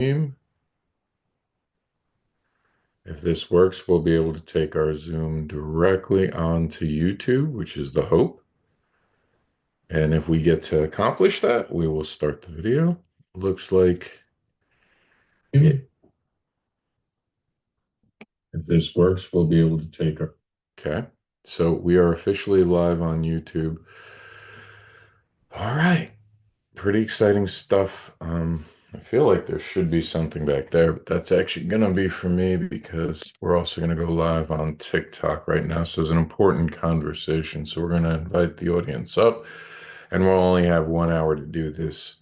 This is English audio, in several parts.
If this works, we'll be able to take our Zoom directly onto YouTube, which is the hope. And if we get to accomplish that, we will start the video. Looks like if this works, we'll be able to take our. Okay. So we are officially live on YouTube. All right. Pretty exciting stuff. I feel like there should be something back there, but that's actually going to be for me because we're also going to go live on TikTok right now. So it's an important conversation. So we're going to invite the audience up, and we'll only have 1 hour to do this.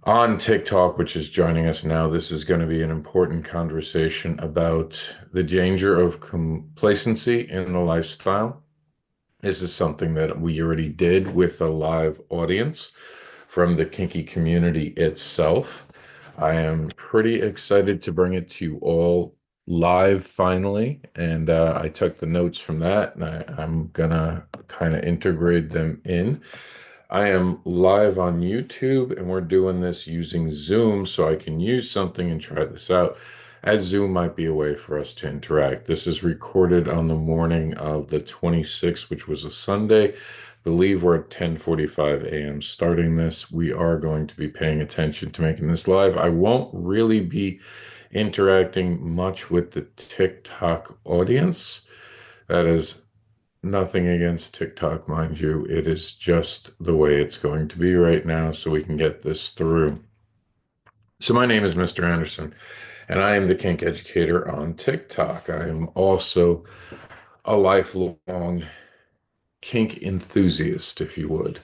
On TikTok, which is joining us now, this is going to be an important conversation about the danger of complacency in the lifestyle. This is something that we already did with a live audience from the kinky community itself. I am pretty excited to bring it to you all live finally, and I took the notes from that, and I'm gonna kind of integrate them in. I am live on YouTube, and we're doing this using Zoom, so I can use something and try this out, as Zoom might be a way for us to interact. This is recorded on the morning of the 26th, which was a Sunday. I believe we're at 10:45 a.m. starting this. We are going to be paying attention to making this live. I won't really be interacting much with the TikTok audience. That is nothing against TikTok, mind you. It is just the way it's going to be right now, so we can get this through. So my name is Mr. Anderson, and I am the Kink Educator on TikTok. I am also a lifelong kink enthusiast, if you would.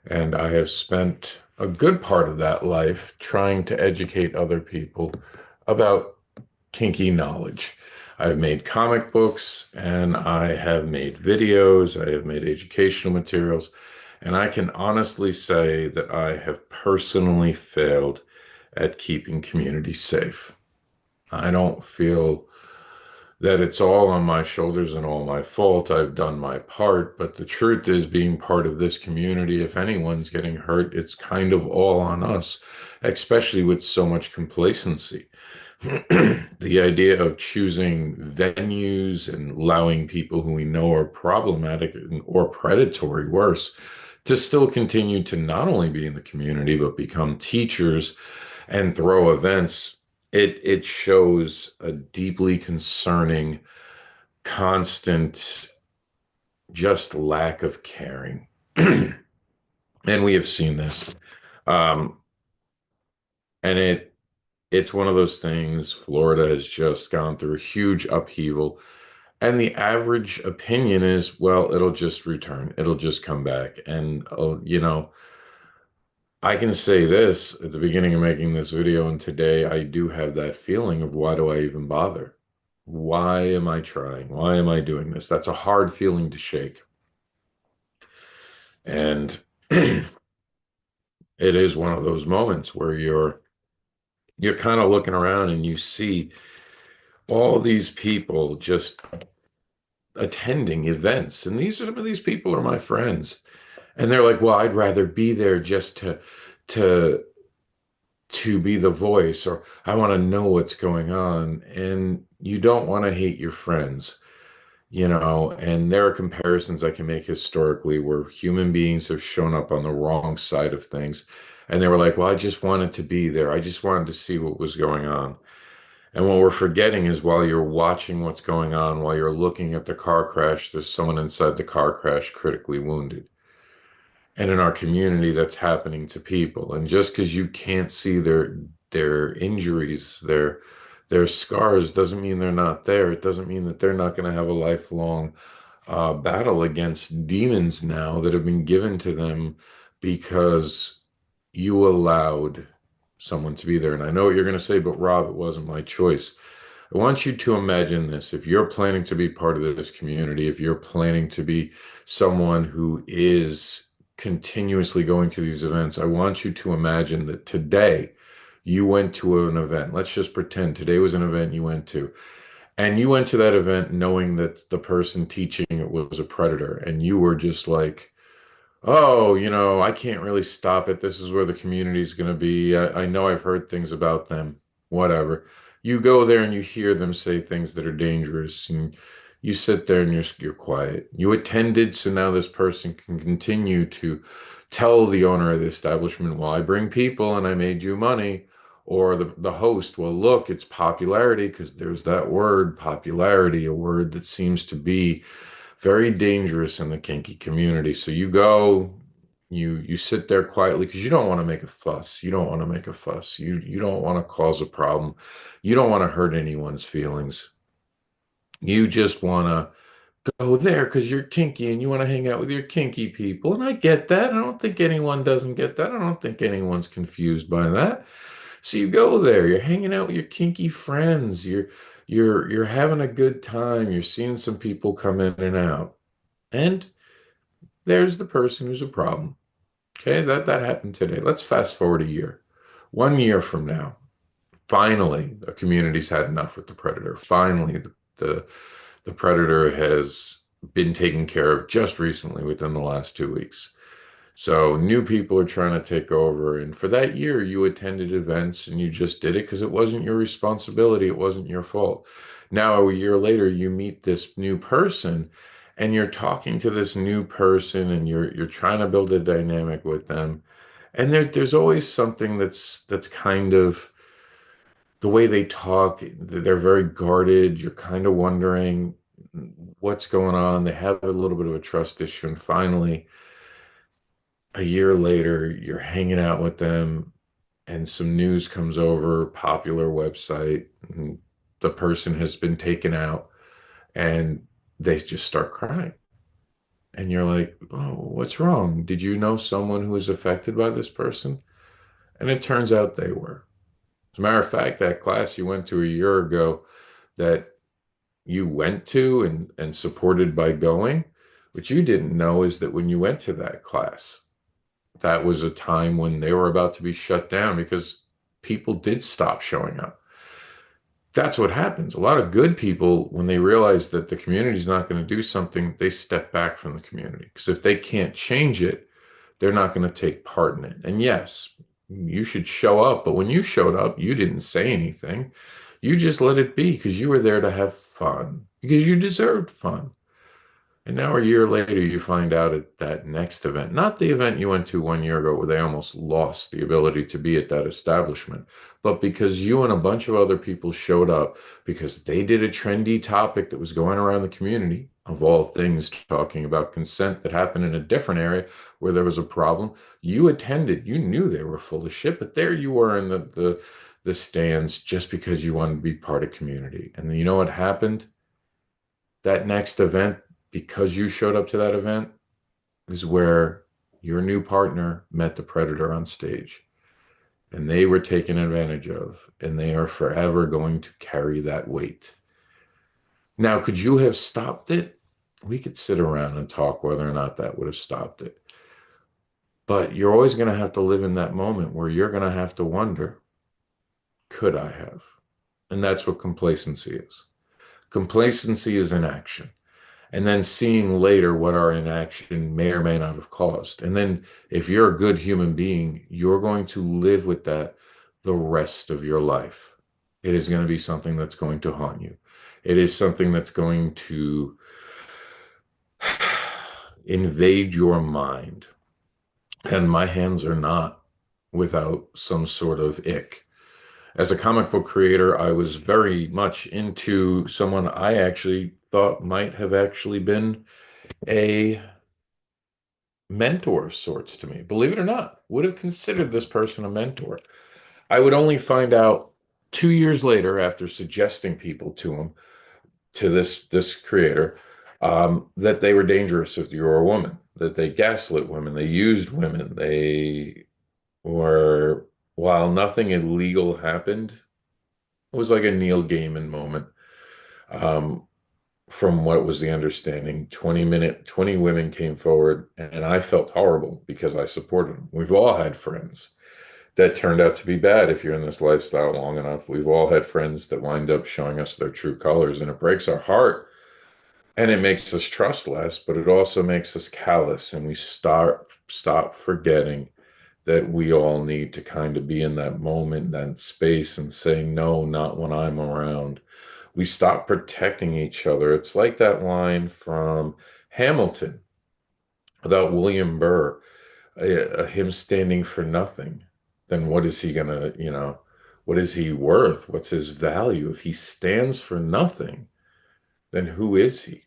And I have spent a good part of that life trying to educate other people about kinky knowledge. I've made comic books and I have made videos, I have made educational materials, and I can honestly say that I have personally failed at keeping community safe. I don't feel that it's all on my shoulders and all my fault. I've done my part, but the truth is, being part of this community, if anyone's getting hurt, it's kind of all on us, especially with so much complacency. The idea of choosing venues and allowing people who we know are problematic or predatory, worse, to still continue to not only be in the community, but become teachers and throw events, it shows a deeply concerning, constant, just lack of caring. And we have seen this. Um, and it's one of those things. Florida has just gone through a huge upheaval. And the average opinion is, well, it'll just return. It'll just come back. And, I can say this at the beginning of making this video, and today I do have that feeling of, why do I even bother? Why am I trying? Why am I doing this? That's a hard feeling to shake. And it is one of those moments where you're kind of looking around and you see all these people just attending events. And some of these people are my friends. And they're like, well, I'd rather be there just to to be the voice, or I want to know what's going on. And you don't want to hate your friends, and there are comparisons I can make historically where human beings have shown up on the wrong side of things. And they were like, well, I just wanted to be there. I just wanted to see what was going on. And what we're forgetting is, while you're watching what's going on, while you're looking at the car crash, there's someone inside the car crash critically wounded. And in our community, that's happening to people. And just because you can't see their injuries, their scars, doesn't mean they're not there. It doesn't mean that they're not going to have a lifelong battle against demons now that have been given to them because you allowed someone to be there. And I know what you're going to say, but Rob, it wasn't my choice. I want you to imagine this. If you're planning to be part of this community, if you're planning to be someone who is continuously going to these events, I want you to imagine that today you went to an event. Let's just pretend today was an event you went to. And you went to that event knowing that the person teaching it was a predator. And you were just like, oh, I can't really stop it. This is where the community's going to be. I know I've heard things about them. Whatever. You go there and you hear them say things that are dangerous, and you sit there and you're quiet. You attended, so now this person can continue to tell the owner of the establishment, well, I bring people and I made you money. Or the host, well, look, it's popularity, because there's that word, popularity, a word that seems to be very dangerous in the kinky community. So you go, you sit there quietly because you don't want to make a fuss. You don't want to make a fuss. You don't want to cause a problem. You don't want to hurt anyone's feelings. You just want to go there because you're kinky and you want to hang out with your kinky people. And I get that. I don't think anyone doesn't get that. I don't think anyone's confused by that. So you go there, you're hanging out with your kinky friends, you're having a good time, you're seeing some people come in and out. And there's the person who's a problem. Okay, that happened today. Let's fast forward a year. 1 year from now, finally, the community's had enough with the predator. Finally, the, the predator has been taken care of just recently within the last 2 weeks. So new people are trying to take over. And for that year, you attended events and you just did it because it wasn't your responsibility. It wasn't your fault. Now, a year later, you meet this new person and you're talking to this new person and you're trying to build a dynamic with them. And there's always something that's kind of the way they talk. They're very guarded. You're kind of wondering what's going on. They have a little bit of a trust issue. And finally, a year later, you're hanging out with them, and some news comes over, popular website, and the person has been taken out, and they just start crying. And you're like, oh, what's wrong? Did you know someone who was affected by this person? And it turns out they were. As a matter of fact, that class you went to a year ago that you went to and supported by going, what you didn't know is that when you went to that class, that was a time when they were about to be shut down because people did stop showing up. That's what happens. A lot of good people, when they realize that the community is not going to do something, they step back from the community. Because if they can't change it, they're not going to take part in it. And yes, you should show up. But when you showed up, you didn't say anything. You just let it be because you were there to have fun, because you deserved fun. And now a year later, you find out at that next event, not the event you went to 1 year ago where they almost lost the ability to be at that establishment, but because you and a bunch of other people showed up because they did a trendy topic that was going around the community, of all things, talking about consent that happened in a different area where there was a problem. You attended, you knew they were full of shit, but there you were in the stands just because you wanted to be part of community. And you know what happened? That next event, because you showed up to that event, is where your new partner met the predator on stage. And they were taken advantage of, and they are forever going to carry that weight. Now, could you have stopped it? We could sit around and talk whether or not that would have stopped it. But you're always going to have to live in that moment where you're going to have to wonder, could I have? And that's what complacency is. Complacency is inaction. And then seeing later what our inaction may or may not have caused. And then if you're a good human being, you're going to live with that the rest of your life. It is going to be something that's going to haunt you. It is something that's going to invade your mind. And my hands are not without some sort of ick. As a comic book creator, I was very much into someone I actually thought might have actually been a mentor of sorts to me. Believe it or not, would have considered this person a mentor. I would only find out 2 years later, after suggesting people to him, to this creator, that they were dangerous if you were a woman, that they gaslit women, they used women, they were, while nothing illegal happened, it was like a Neil Gaiman moment. Um, from what was the understanding, 20 women came forward, and I felt horrible because I supported them. We've all had friends that turned out to be bad if you're in this lifestyle long enough. We've all had friends that wind up showing us their true colors, and it breaks our heart And it makes us trust less, but it also makes us callous, and we stop forgetting that we all need to kind of be in that moment, that space, and say, no, not when I'm around. We stop protecting each other. It's like that line from Hamilton about William Burr, him standing for nothing. Then what is he gonna, what is he worth? What's his value? If he stands for nothing, then who is he?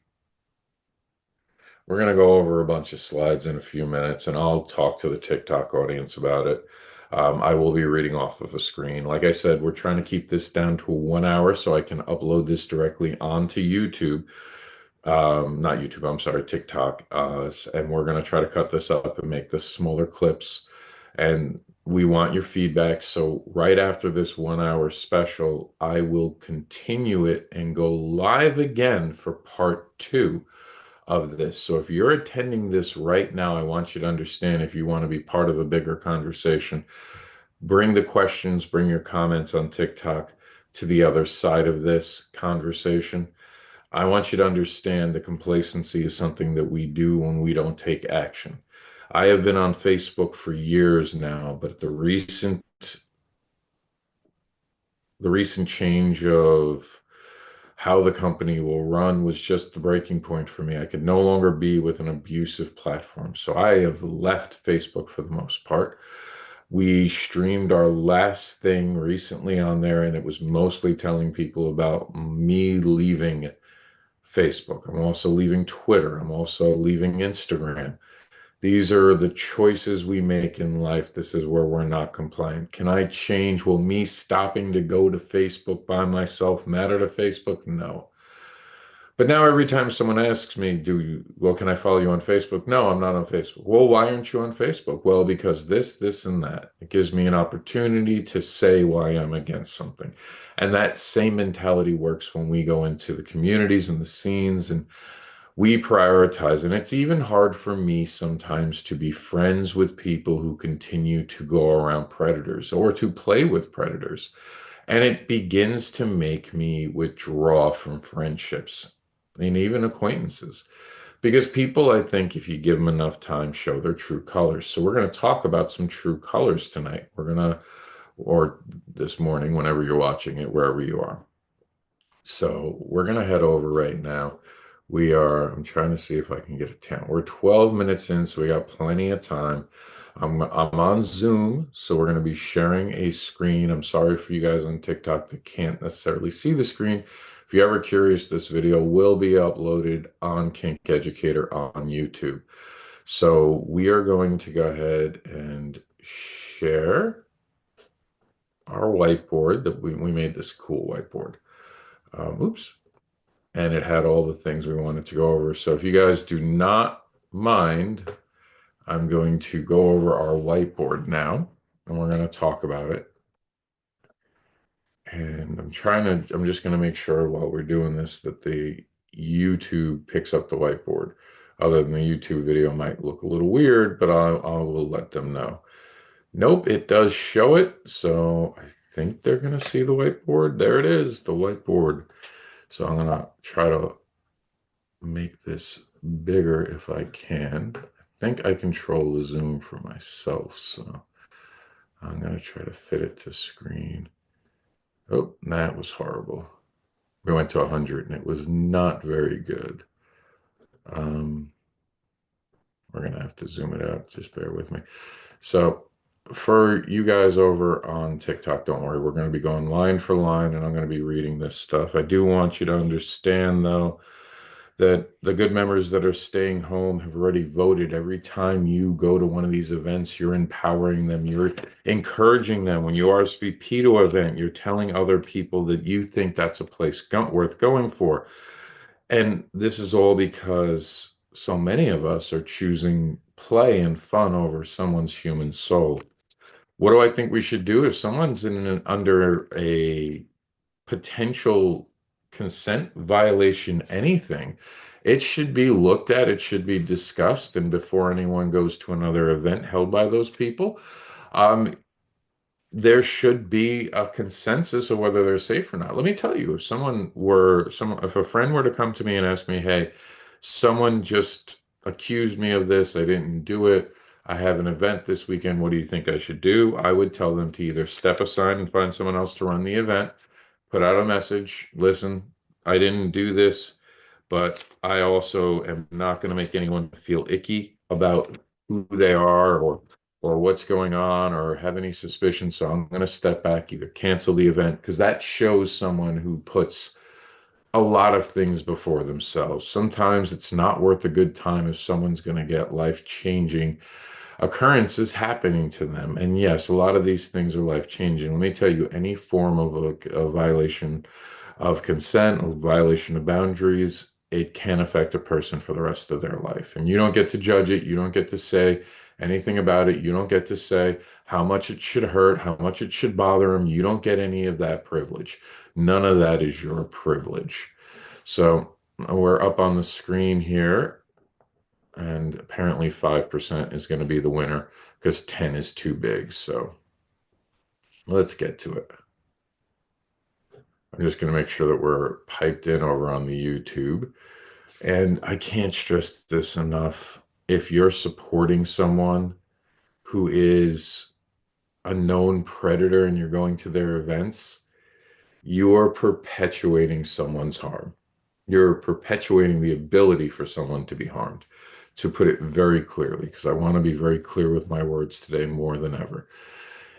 We're going to go over a bunch of slides in a few minutes, and I'll talk to the TikTok audience about it. I will be reading off of a screen. Like I said, we're trying to keep this down to 1 hour so I can upload this directly onto YouTube. Not YouTube, I'm sorry, TikTok. And we're going to try to cut this up and make this smaller clips. And we want your feedback. So right after this 1 hour special, I will continue it and go live again for part 2 of this. So if you're attending this right now, I want you to understand, if you want to be part of a bigger conversation, bring the questions, bring your comments on TikTok to the other side of this conversation. I want you to understand that complacency is something that we do when we don't take action. I have been on Facebook for years now, but the recent change of how the company will run was just the breaking point for me. I could no longer be with an abusive platform. So I have left Facebook for the most part. We streamed our last thing recently on there, and it was mostly telling people about me leaving Facebook. I'm also leaving Twitter. I'm also leaving Instagram. These are the choices we make in life. This is where we're not compliant. Can I change? Will me stopping to go to Facebook by myself matter to Facebook? No. But now every time someone asks me, well, can I follow you on Facebook? No, I'm not on Facebook. Well, why aren't you on Facebook? Well, because this, and that. It gives me an opportunity to say why I'm against something. And that same mentality works when we go into the communities and the scenes, and we prioritize. And it's even hard for me sometimes to be friends with people who continue to go around predators or to play with predators. And it begins to make me withdraw from friendships and even acquaintances. Because people, I think, if you give them enough time, show their true colors. So we're going to talk about some true colors tonight. Or this morning, whenever you're watching it, wherever you are. So we're going to head over right now. I'm trying to see if I can get a 10. We're 12 minutes in, so we got plenty of time. I'm on Zoom, so we're going to be sharing a screen. I'm sorry for you guys on TikTok that can't necessarily see the screen. If you're ever curious, this video will be uploaded on Kink Educator on YouTube. So we are going to go ahead and share our whiteboard. That we made this cool whiteboard. Oops. And it had all the things we wanted to go over. So if you guys do not mind, I'm going to go over our whiteboard now, and we're going to talk about it. And I'm just going to make sure while we're doing this that the YouTube picks up the whiteboard. Other than the YouTube video might look a little weird, but I will let them know. Nope, it does show it. So I think they're going to see the whiteboard. There it is, the whiteboard. So I'm going to try to make this bigger if I can. I think I control the zoom for myself, so I'm going to try to fit it to screen. Oh, that was horrible. We went to 100 and it was not very good. We're going to have to zoom it out. Just bear with me. So for you guys over on TikTok, don't worry. We're going to be going line for line, and I'm going to be reading this stuff. I do want you to understand, though, that the good members that are staying home have already voted. Every time you go to one of these events, you're empowering them. You're encouraging them. When you RSVP to an event, you're telling other people that you think that's a place worth going for. And this is all because so many of us are choosing play and fun over someone's human soul. What do I think we should do if someone's under a potential consent violation, anything? It should be looked at, it should be discussed, and before anyone goes to another event held by those people, um, there should be a consensus of whether they're safe or not. Let me tell you, if a friend were to come to me and ask me, hey, someone just accused me of this, I didn't do it, I have an event this weekend, what do you think I should do? I would tell them to either step aside and find someone else to run the event, put out a message, listen, I didn't do this, but I also am not going to make anyone feel icky about who they are or what's going on or have any suspicion. So I'm going to step back, either cancel the event, because that shows someone who puts a lot of things before themselves. Sometimes it's not worth a good time if someone's going to get life-changing occurrences happening to them. And yes, a lot of these things are life-changing. Let me tell you, any form of a violation of consent, a violation of boundaries, it can affect a person for the rest of their life. And you don't get to judge it. You don't get to say anything about it. You don't get to say how much it should hurt, how much it should bother them. You don't get any of that privilege. None of that is your privilege. So we're up on the screen here, and apparently 5% is going to be the winner because 10 is too big. So let's get to it. I'm just going to make sure that we're piped in over on the YouTube. And I can't stress this enough. If you're supporting someone who is a known predator and you're going to their events, you're perpetuating someone's harm. You're perpetuating the ability for someone to be harmed, to put it very clearly, because I want to be very clear with my words today more than ever.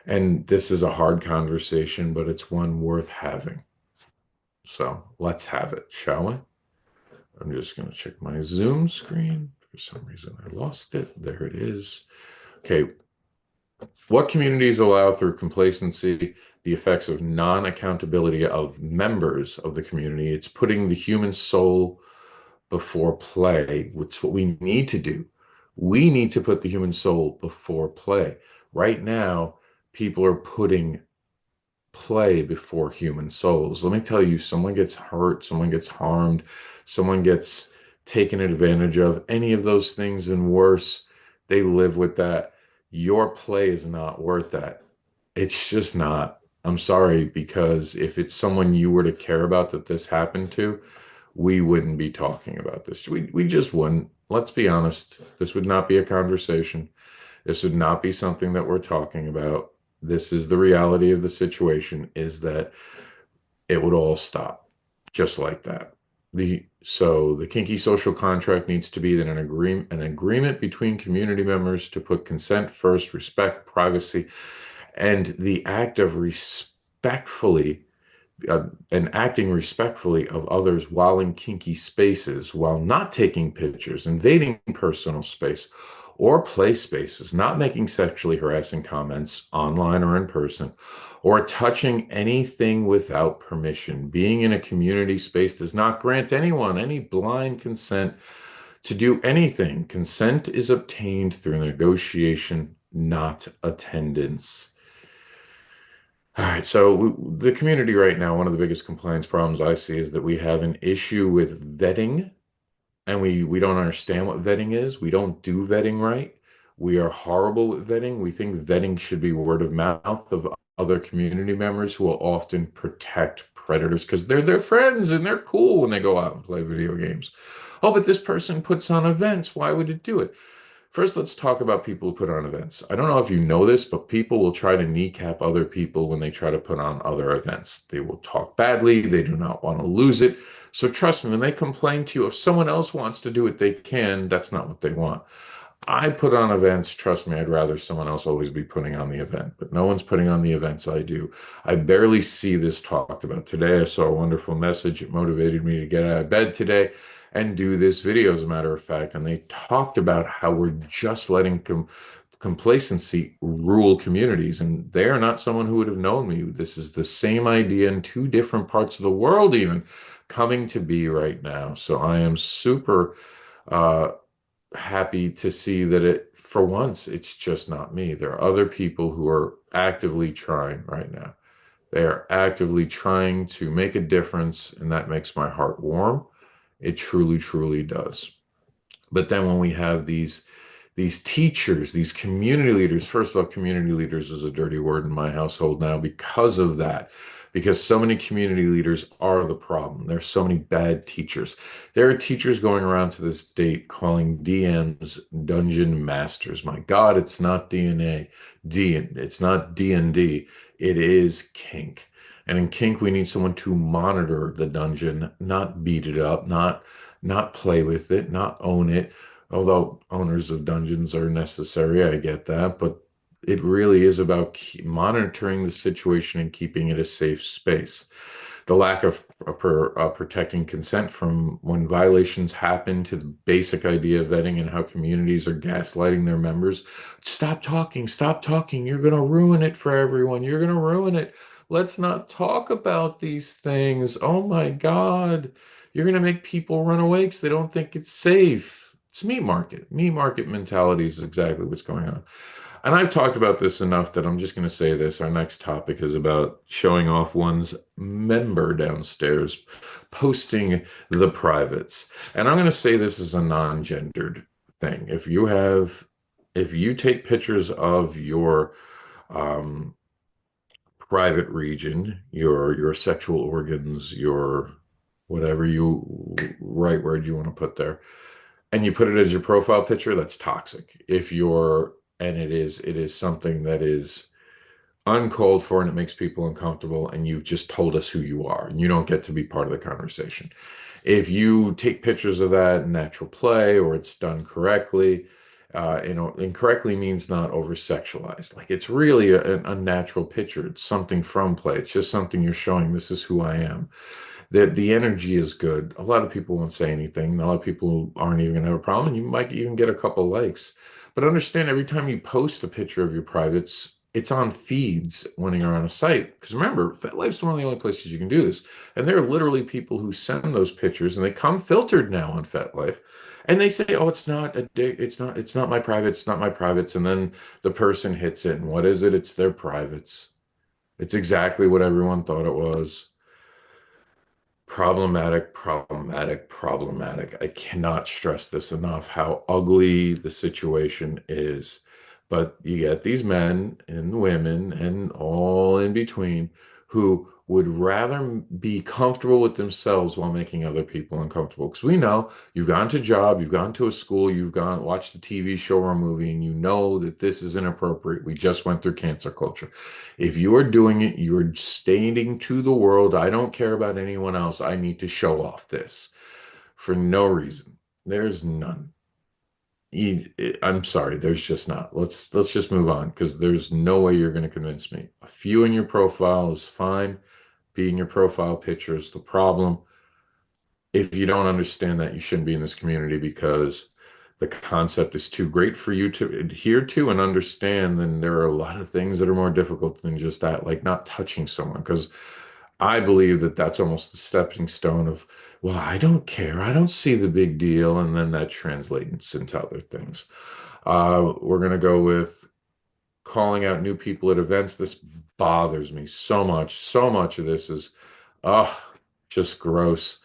And this is a hard conversation, but it's one worth having. So let's have it, shall we? I'm just going to check my Zoom screen. For some reason, I lost it. There it is. Okay. What communities allow through complacency the effects of non-accountability of members of the community? It's putting the human soul before play. It's what we need to do. We need to put the human soul before play. Right now, people are putting play before human souls. Let me tell you, someone gets hurt, someone gets harmed, someone gets taken advantage of, any of those things and worse, they live with that. Your play is not worth that. It's just not. I'm sorry, because if it's someone you were to care about that this happened to, we wouldn't be talking about this. We just wouldn't. Let's be honest. This would not be a conversation. This would not be something that we're talking about. This is the reality of the situation, is that it would all stop just like that. So the kinky social contract needs to be an agreement between community members to put consent first, respect privacy, and the act of respectfully and acting respectfully of others while in kinky spaces, while not taking pictures, invading personal space or play spaces, not making sexually harassing comments online or in person, or touching anything without permission. Being in a community space does not grant anyone any blind consent to do anything. Consent is obtained through negotiation, not attendance. All right, so the community right now, one of the biggest compliance problems I see is that we have an issue with vetting, and we don't understand what vetting is. We don't do vetting right. We are horrible with vetting. We think vetting should be word of mouth of other community members who will often protect predators because they're their friends and they're cool when they go out and play video games. Oh, but this person puts on events. Why would it do it? First, let's talk about people who put on events. I don't know if you know this, but people will try to kneecap other people when they try to put on other events. They will talk badly. They do not want to lose it. So trust me, when they complain to you, if someone else wants to do it, they can. That's not what they want. I put on events. Trust me, I'd rather someone else always be putting on the event, but no one's putting on the events I do. I barely see this talked about. Today, I saw a wonderful message. It motivated me to get out of bed today and do this video, as a matter of fact. And they talked about how we're just letting complacency rule communities. And they are not someone who would have known me. This is the same idea in two different parts of the world, even coming to be right now. So I am super uh, happy to see that for once, it's just not me. There are other people who are actively trying right now. They are actively trying to make a difference, and that makes my heart warm. It truly, truly does. But then when we have these these teachers, these community leaders. First of all, community leaders is a dirty word in my household now because of that. Because so many community leaders are the problem. There's so many bad teachers. There are teachers going around to this date calling DMs dungeon masters. My God, it's not DNA. It's not D&D. It is kink. And in kink, we need someone to monitor the dungeon, not beat it up, not play with it, not own it. Although owners of dungeons are necessary, I get that, but it really is about monitoring the situation and keeping it a safe space. The lack of protecting consent from when violations happen to the basic idea of vetting and how communities are gaslighting their members. Stop talking. You're going to ruin it for everyone. You're going to ruin it. Let's not talk about these things. Oh my God. You're going to make people run away because they don't think it's safe. It's meat market. Meat market mentality is exactly what's going on. And I've talked about this enough that I'm just going to say this. Our next topic is about showing off one's member downstairs, posting the privates. And I'm going to say this is a non-gendered thing. If you take pictures of your um, private region, your sexual organs, your whatever you right word you want to put there, and you put it as your profile picture, that's toxic. If you're and it is something that is uncalled for and it makes people uncomfortable and you've just told us who you are and you don't get to be part of the conversation. If you take pictures of that in natural play or it's done correctly, incorrectly means not over sexualized. Like it's really a natural picture. It's something from play. It's just something you're showing. This is who I am. The energy is good. A lot of people won't say anything. A lot of people aren't even gonna have a problem. And you might even get a couple likes. But understand every time you post a picture of your privates, it's on feeds when you're on a site. Because remember, FetLife's one of the only places you can do this. And there are literally people who send those pictures and they come filtered now on FetLife. And they say, oh, it's not a dick, it's not my privates, it's not my privates. And then the person hits it. And what is it? It's their privates. It's exactly what everyone thought it was. Problematic, problematic, problematic. I cannot stress this enough how ugly the situation is. But you get these men and women and all in between who would rather be comfortable with themselves while making other people uncomfortable. Because we know you've gone to a job, you've gone to a school, you've gone watched a TV show or a movie, and you know that this is inappropriate. We just went through cancer culture. If you are doing it, you're stating to the world, I don't care about anyone else. I need to show off this for no reason. There's none. I'm sorry, there's just not. Let's just move on because there's no way you're going to convince me. A few in your profile is fine. Being your profile picture is the problem. If you don't understand that, you shouldn't be in this community because the concept is too great for you to adhere to and understand, then there are a lot of things that are more difficult than just that, like not touching someone. Because I believe that that's almost the stepping stone of, well, I don't care. I don't see the big deal. And then that translates into other things. We're going to go with calling out new people at events. This bothers me so much. So much of this is, oh, just gross.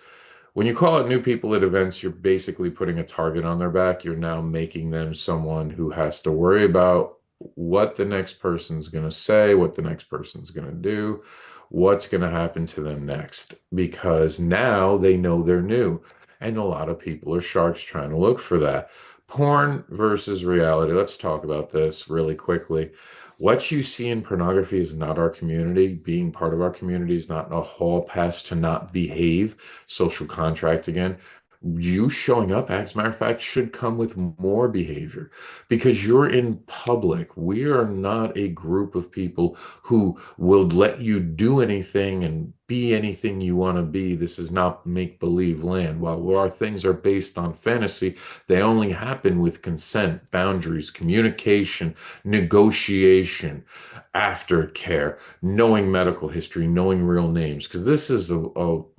When you call out new people at events, you're basically putting a target on their back. You're now making them someone who has to worry about what the next person's going to say, what the next person's going to do, what's going to happen to them next, because now they know they're new. And a lot of people are sharks trying to look for that. Porn versus reality. Let's talk about this really quickly. What you see in pornography is not our community. Being part of our community is not a hall pass to not behave. Social contract again. You showing up, as a matter of fact, should come with more behavior because you're in public. We are not a group of people who will let you do anything and be anything you want to be. This is not make-believe land. While our things are based on fantasy, they only happen with consent, boundaries, communication, negotiation, aftercare, knowing medical history, knowing real names. Because this is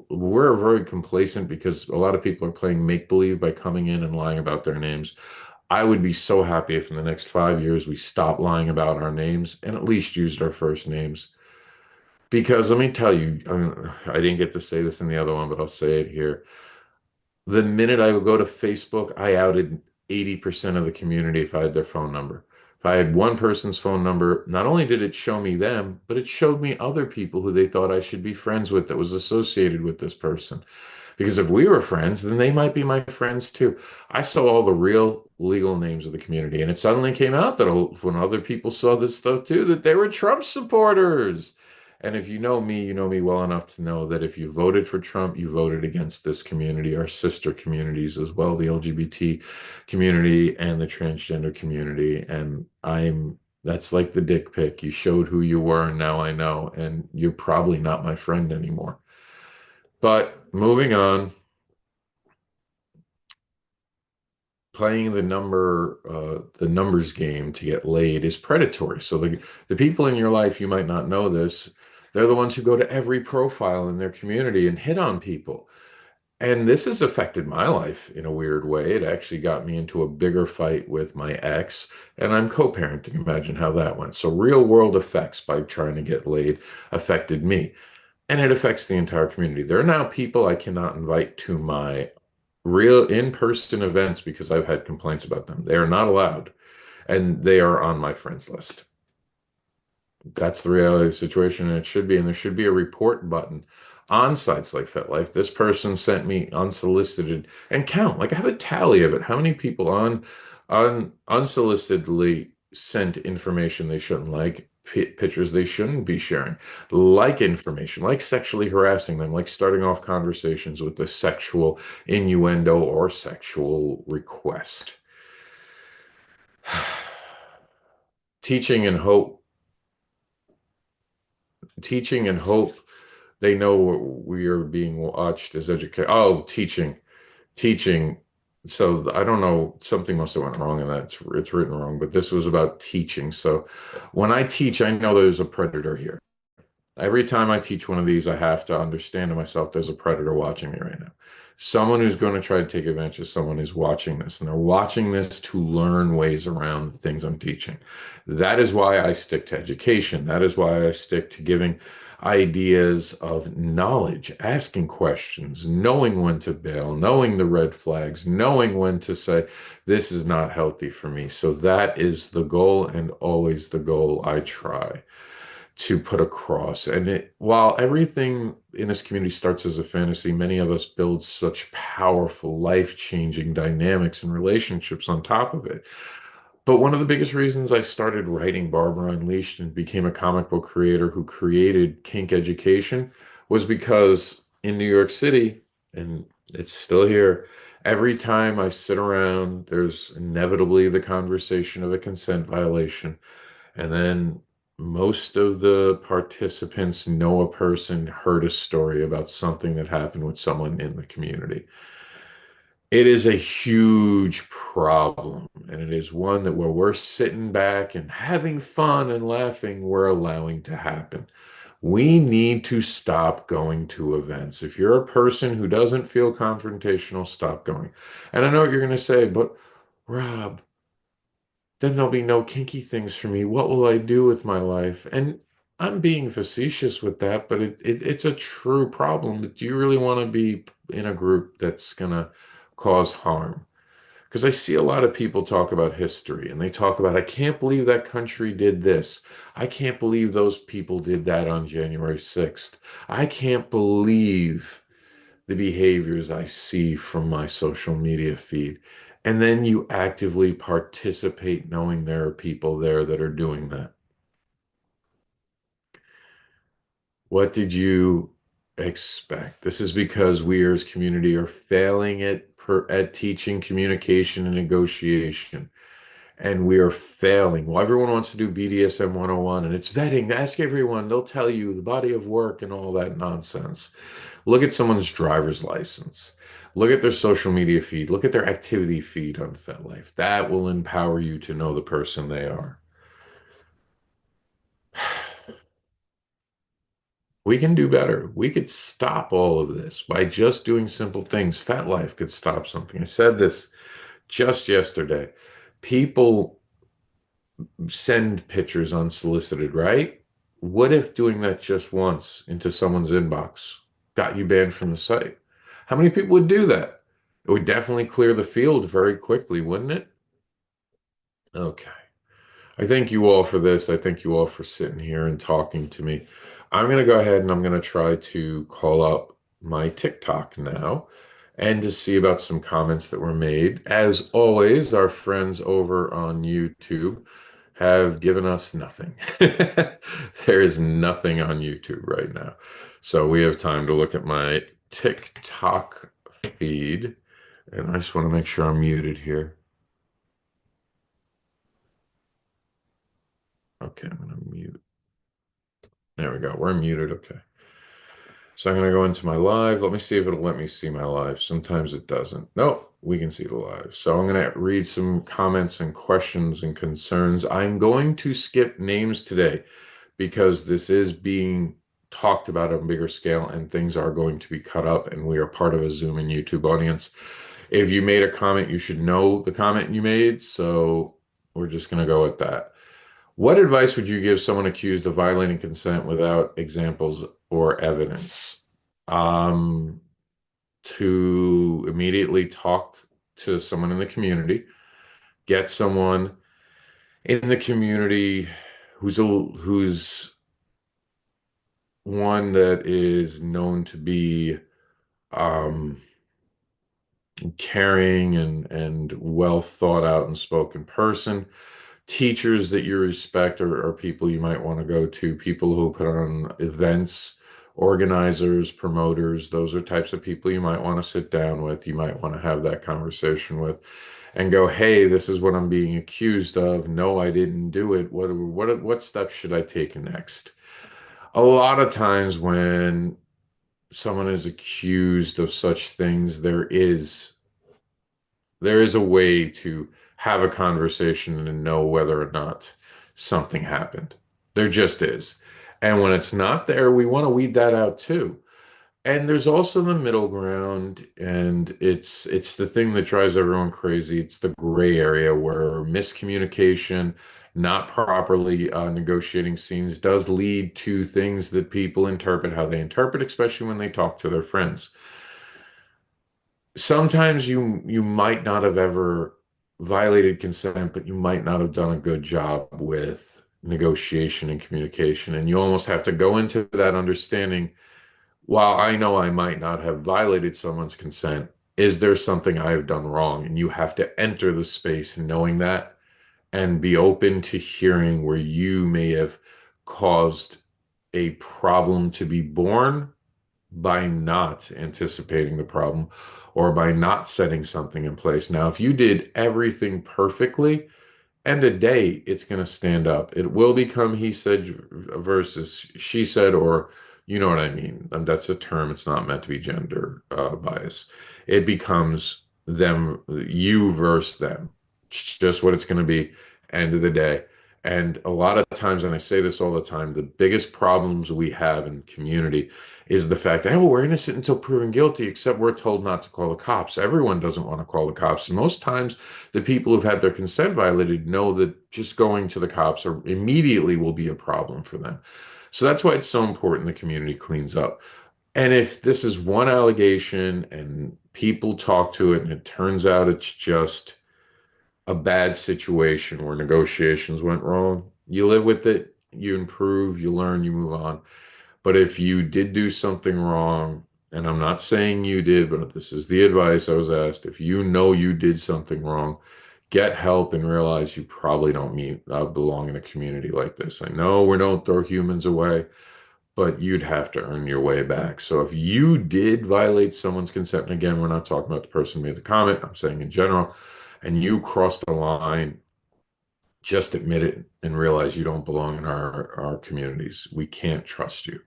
we're very complacent because a lot of people are playing make believe by coming in and lying about their names. I would be so happy if in the next 5 years we stop lying about our names and at least used our first names. Because let me tell you, I didn't get to say this in the other one, but I'll say it here. The minute I would go to Facebook, I outed 80% of the community if I had their phone number. If I had one person's phone number, not only did it show me them, but it showed me other people who they thought I should be friends with that was associated with this person. Because if we were friends, then they might be my friends too. I saw all the real legal names of the community, and it suddenly came out that when other people saw this stuff too, that they were Trump supporters. And if you know me well enough to know that if you voted for Trump, you voted against this community, our sister communities as well, the LGBT community and the transgender community. And that's like the dick pic. You showed who you were, and now I know, and you're probably not my friend anymore. But moving on, playing the numbers game to get laid is predatory. So the people in your life, you might not know this, they're the ones who go to every profile in their community and hit on people. And this has affected my life in a weird way. It actually got me into a bigger fight with my ex, and I'm co-parenting. Imagine how that went. So real world effects by trying to get laid affected me. And it affects the entire community. There are now people I cannot invite to my real in-person events because I've had complaints about them. They are not allowed, and they are on my friends list. That's the reality of the situation, and it should be. And there should be a report button on sites like FetLife. This person sent me unsolicited, and count. Like I have a tally of it. How many people on unsolicitedly sent information they shouldn't like, pictures they shouldn't be sharing, like information, like sexually harassing them, like starting off conversations with the sexual innuendo or sexual request. Teaching and hope teaching and hope they know we are being watched as educators. Oh, teaching. So I don't know, something must have went wrong in that. It's written wrong, but this was about teaching. So when I teach, I know there's a predator here. Every time I teach one of these, I have to understand to myself there's a predator watching me right now. Someone who's going to try to take advantage of someone who's watching this, and they're watching this to learn ways around the things I'm teaching. That is why I stick to education. That is why I stick to giving ideas of knowledge, asking questions, knowing when to bail, knowing the red flags, knowing when to say, this is not healthy for me. So that is the goal, and always the goal I try to put across. And while everything in this community starts as a fantasy, many of us build such powerful, life-changing dynamics and relationships on top of it. But one of the biggest reasons I started writing Barbara Unleashed and became a comic book creator who created Kink Education was because in New York City, and it's still here, every time I sit around, there's inevitably the conversation of a consent violation. And then most of the participants know a person heard a story about something that happened with someone in the community. It is a huge problem, and it is one that where we're sitting back and having fun and laughing, we're allowing to happen. We need to stop going to events. If you're a person who doesn't feel confrontational, stop going. And I know what you're going to say, but Rob, then there'll be no kinky things for me. What will I do with my life? And I'm being facetious with that, but it's a true problem. Do you really want to be in a group that's going to cause harm? Because I see a lot of people talk about history and they talk about, I can't believe that country did this. I can't believe those people did that on January 6th. I can't believe the behaviors I see from my social media feed. And then you actively participate knowing there are people there that are doing that. What did you expect? This is because we as community are failing at teaching communication and negotiation. And we are failing. Well, everyone wants to do BDSM 101 and it's vetting. Ask everyone, they'll tell you the body of work and all that nonsense. Look at someone's driver's license. Look at their social media feed. Look at their activity feed on FetLife. That will empower you to know the person they are. We can do better. We could stop all of this by just doing simple things. FetLife could stop something. I said this just yesterday. People send pictures unsolicited, right? What if doing that just once into someone's inbox got you banned from the site? How many people would do that? It would definitely clear the field very quickly, wouldn't it? Okay. I thank you all for this. I thank you all for sitting here and talking to me. I'm going to go ahead and I'm going to try to call up my TikTok now and to see about some comments that were made. As always, our friends over on YouTube have given us nothing. There is nothing on YouTube right now. So we have time to look at my TikTok feed. And I just want to make sure I'm muted here. Okay, I'm going to mute. There we go. We're muted. Okay. So I'm going to go into my live. Let me see if it'll let me see my live. Sometimes it doesn't. No, we can see the live. So I'm going to read some comments and questions and concerns. I'm going to skip names today because this is being talked about on a bigger scale and things are going to be cut up and we are part of a Zoom and YouTube audience. If you made a comment, you should know the comment you made. So we're just going to go with that. What advice would you give someone accused of violating consent without examples or evidence? Um, to immediately talk to someone in the community, get someone in the community who's one that is known to be um, caring and well thought out and spoken person. Teachers that you respect are people you might want to go to, people who put on events, organizers, promoters. Those are types of people you might want to sit down with. You might want to have that conversation with and go, hey, this is what I'm being accused of. No, I didn't do it. What steps should I take next? A lot of times when someone is accused of such things, there is a way to have a conversation and know whether or not something happened. There just is. And when it's not there, we want to weed that out too. And there's also the middle ground, and it's the thing that drives everyone crazy. It's the gray area where miscommunication, not properly negotiating scenes does lead to things that people interpret how they interpret, especially when they talk to their friends. Sometimes you might not have ever violated consent, but you might not have done a good job with negotiation and communication. And you almost have to go into that understanding, while I know I might not have violated someone's consent, is there something I have done wrong? And you have to enter the space knowing that and be open to hearing where you may have caused a problem to be born by not anticipating the problem or by not setting something in place. Now, if you did everything perfectly, end of day, it's going to stand up. It will become he said versus she said, or you know what I mean. That's a term. It's not meant to be gender bias. It becomes them, you versus them. It's just what it's going to be. End of the day. And a lot of times, and I say this all the time, the biggest problems we have in community is the fact that, oh, we're innocent until proven guilty, except we're told not to call the cops. Everyone doesn't want to call the cops. And most times, the people who've had their consent violated know that just going to the cops or immediately will be a problem for them. So that's why it's so important the community cleans up. And if this is one allegation and people talk to it and it turns out it's just a bad situation where negotiations went wrong, you live with it, you improve, you learn, you move on. But if you did do something wrong, and I'm not saying you did, but this is the advice I was asked, if you know you did something wrong, get help and realize you probably don't belong in a community like this. I know we don't throw humans away, but you'd have to earn your way back. So if you did violate someone's consent, and again, we're not talking about the person who made the comment, I'm saying in general, and you crossed the line, just admit it and realize you don't belong in our communities. We can't trust you.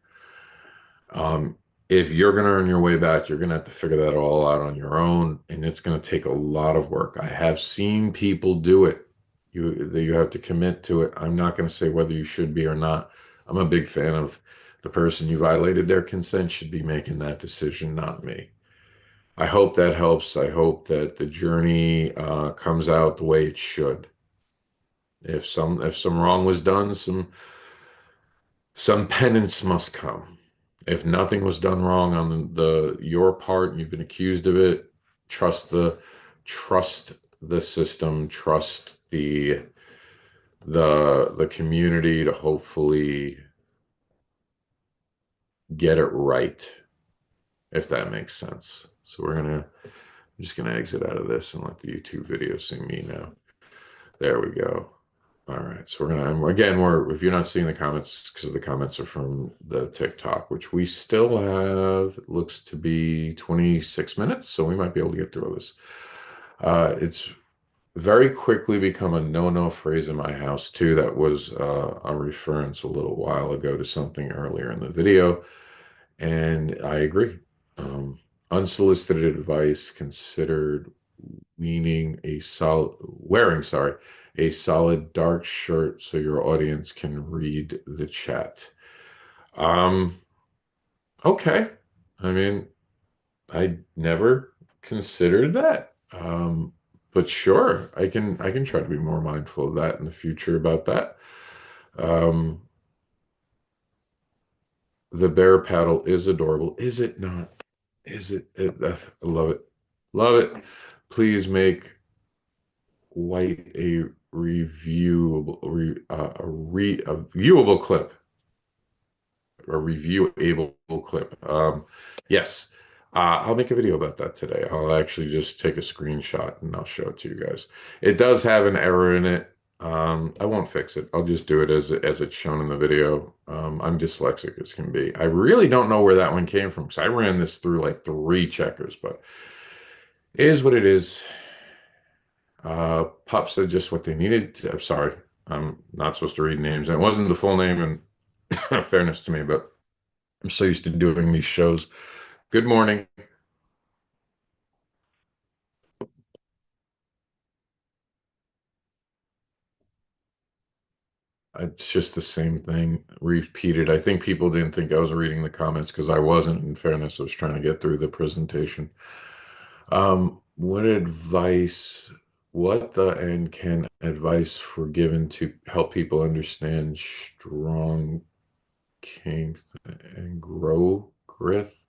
Um, if you're going to earn your way back, you're going to have to figure that all out on your own, and it's going to take a lot of work. I have seen people do it. You have to commit to it. I'm not going to say whether you should be or not. I'm a big fan of the person you violated their consent should be making that decision, not me. I hope that helps. I hope that the journey comes out the way it should. If some wrong was done, some penance must come. If nothing was done wrong on the your part and you've been accused of it, trust trust the system, trust the community to hopefully get it right, if that makes sense. So I'm just gonna exit out of this and let the YouTube video see me now. There we go. All right, so we're if you're not seeing the comments, because the comments are from the TikTok, which we still have, it looks to be 26 minutes, so we might be able to get through this. It's very quickly become a no-no phrase in my house too. That was a reference a little while ago to something earlier in the video, and I agree. Um, Unsolicited advice considered wearing, sorry, a solid dark shirt so your audience can read the chat. Um, okay. I mean, I never considered that. But sure, I can try to be more mindful of that in the future about that. Um, the bear paddle is adorable. Is it not? Is it? I love it. Love it. Please make white a a viewable clip, a reviewable clip. Yes, I'll make a video about that today. I'll actually just take a screenshot and I'll show it to you guys. It does have an error in it. I won't fix it. I'll just do it as it's shown in the video. I'm dyslexic as can be. I really don't know where that one came from because I ran this through like 3 checkers, but it is what it is. Pup said just what they needed. I'm sorry. I'm not supposed to read names. It wasn't the full name, and fairness to me, but I'm so used to doing these shows. Good morning. It's just the same thing repeated. I think people didn't think I was reading the comments because I wasn't. In fairness, I was trying to get through the presentation. What advice, what the and can advice for given to help people understand strong kink and grow growth?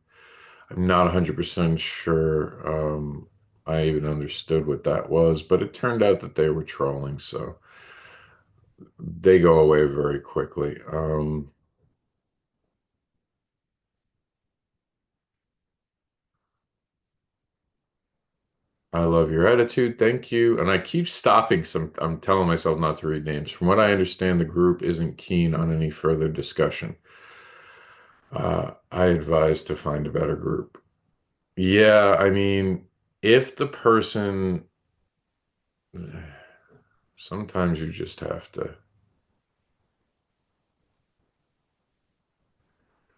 I'm not 100% sure I even understood what that was, but it turned out that they were trolling, so they go away very quickly. I love your attitude. Thank you. And I keep stopping I'm telling myself not to read names. From what I understand, the group isn't keen on any further discussion. I advise to find a better group. Yeah, I mean, if the person, sometimes you just have to.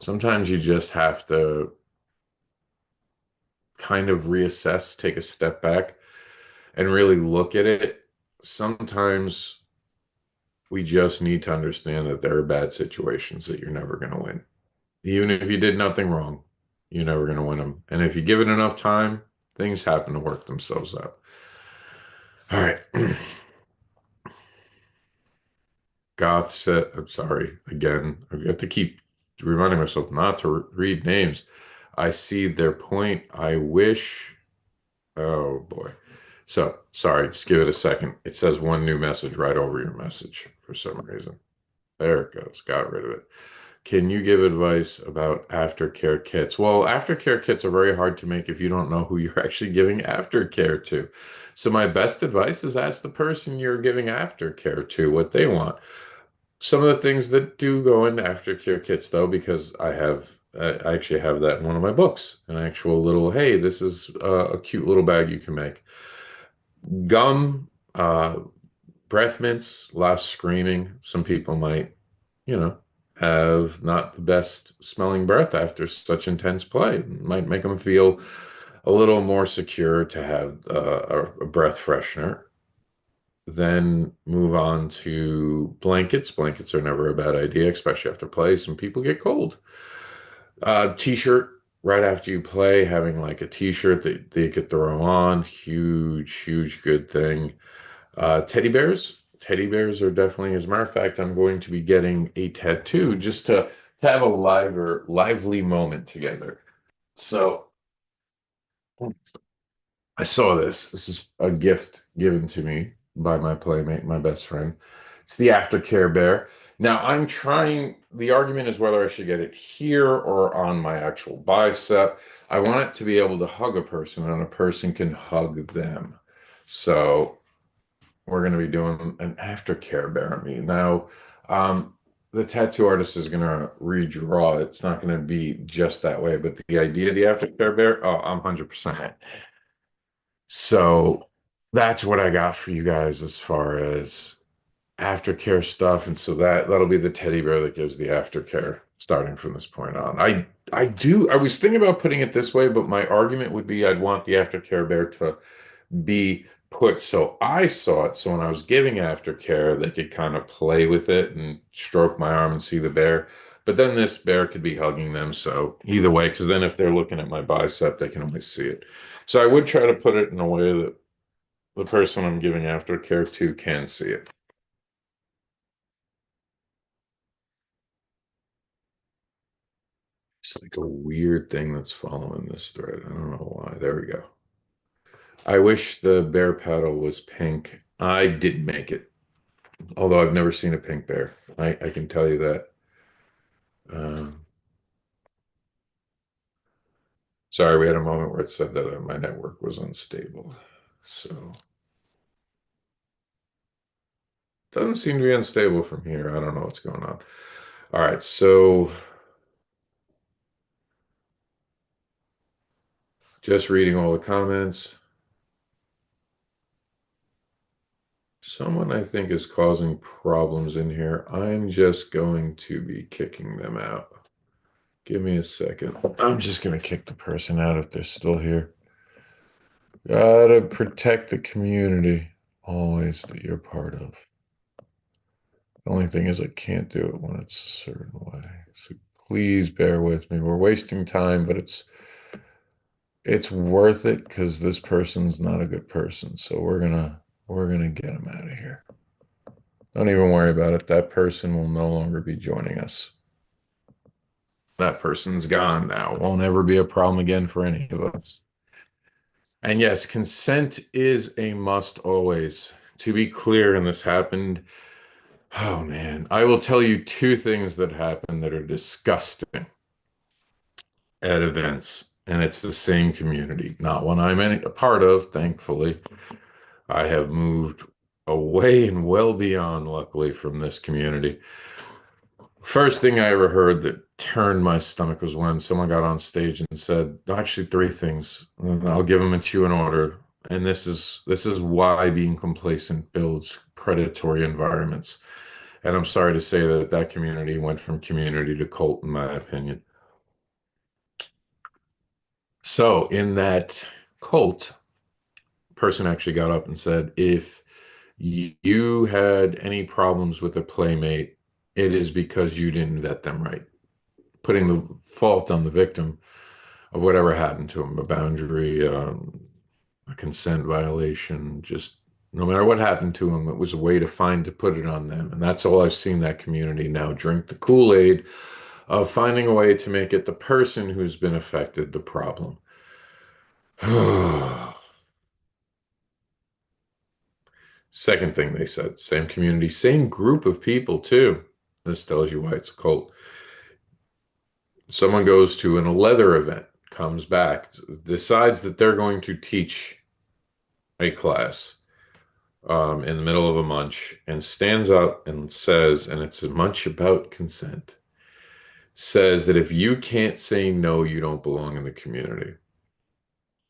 Sometimes you just have to kind of reassess, take a step back, and really look at it. Sometimes we just need to understand that there are bad situations that you're never going to win. Even if you did nothing wrong, you're never going to win them. And if you give it enough time, things happen to work themselves out. All right. Goth said, I'm sorry, again, I have to keep reminding myself not to read names. I see their point. I wish. Oh boy. So sorry, just give it a second. It says one new message right over your message for some reason. There it goes. Got rid of it. Can you give advice about aftercare kits? Well, aftercare kits are very hard to make if you don't know who you're actually giving aftercare to. So my best advice is ask the person you're giving aftercare to what they want. Some of the things that do go into aftercare kits, though, because I actually have that in one of my books, an actual little, hey, this is a cute little bag you can make. Gum, breath mints, less screaming. Some people might, you know, have not the best smelling breath after such intense play. It might make them feel a little more secure to have a breath freshener. Then move on to blankets. Blankets are never a bad idea, especially after play. Some people get cold. T-shirt right after you play, having like a t-shirt that they could throw on, huge, huge good thing. Teddy bears. Teddy bears are definitely, as a matter of fact, I'm going to be getting a tattoo just to have a lively moment together. So I saw this. This is a gift given to me by my playmate, my best friend. It's the aftercare bear. Now, I'm trying, the argument is whether I should get it here or on my actual bicep. I want it to be able to hug a person and a person can hug them. So we're going to be doing an aftercare bear on me. Now, the tattoo artist is going to redraw it. It's not going to be just that way, but the idea of the aftercare bear, oh, I'm 100%. So that's what I got for you guys as far as aftercare stuff. And so that'll be the teddy bear that gives the aftercare starting from this point on. I was thinking about putting it this way, but my argument would be I'd want the aftercare bear to be put so I saw it. So when I was giving aftercare, they could kind of play with it and stroke my arm and see the bear. But then this bear could be hugging them. So either way, because then if they're looking at my bicep, they can only see it. So I would try to put it in a way that the person I'm giving aftercare to can see it. It's like a weird thing that's following this thread. I don't know why. There we go. I wish the bear paddle was pink. I didn't make it, although I've never seen a pink bear. I can tell you that. Um, sorry, we had a moment where it said that my network was unstable. So doesn't seem to be unstable from here. I don't know what's going on. All right, so just reading all the comments. Someone I think is causing problems in here. I'm just going to be kicking them out. Give me a second. I'm just going to kick the person out if they're still here. Gotta protect the community always that you're part of. The only thing is I can't do it when it's a certain way. So please bear with me. We're wasting time, but it's worth it because this person's not a good person. So we're gonna get him out of here. Don't even worry about it. That person will no longer be joining us. That person's gone now. Won't ever be a problem again for any of us. And yes, consent is a must always. To be clear, and this happened, oh man, I will tell you two things that happen that are disgusting at events, and it's the same community, not one I'm a part of, thankfully. I have moved away and well beyond, luckily, from this community. First thing I ever heard that turned my stomach was when someone got on stage and said, actually, three things. And I'll give them to you in order. And this is why being complacent builds predatory environments. And I'm sorry to say that that community went from community to cult, in my opinion. So in that cult, person actually got up and said, if you had any problems with a playmate, it is because you didn't vet them right, putting the fault on the victim of whatever happened to them, a boundary, a consent violation, just no matter what happened to them, it was a way to put it on them. And that's all I've seen that community now drink the Kool-Aid of finding a way to make it the person who's been affected the problem. Second thing they said, same community, same group of people too. This tells you why it's a cult. Someone goes to a leather event, comes back, decides that they're going to teach a class in the middle of a munch and stands up and says, and it's a munch about consent, says that if you can't say no, you don't belong in the community.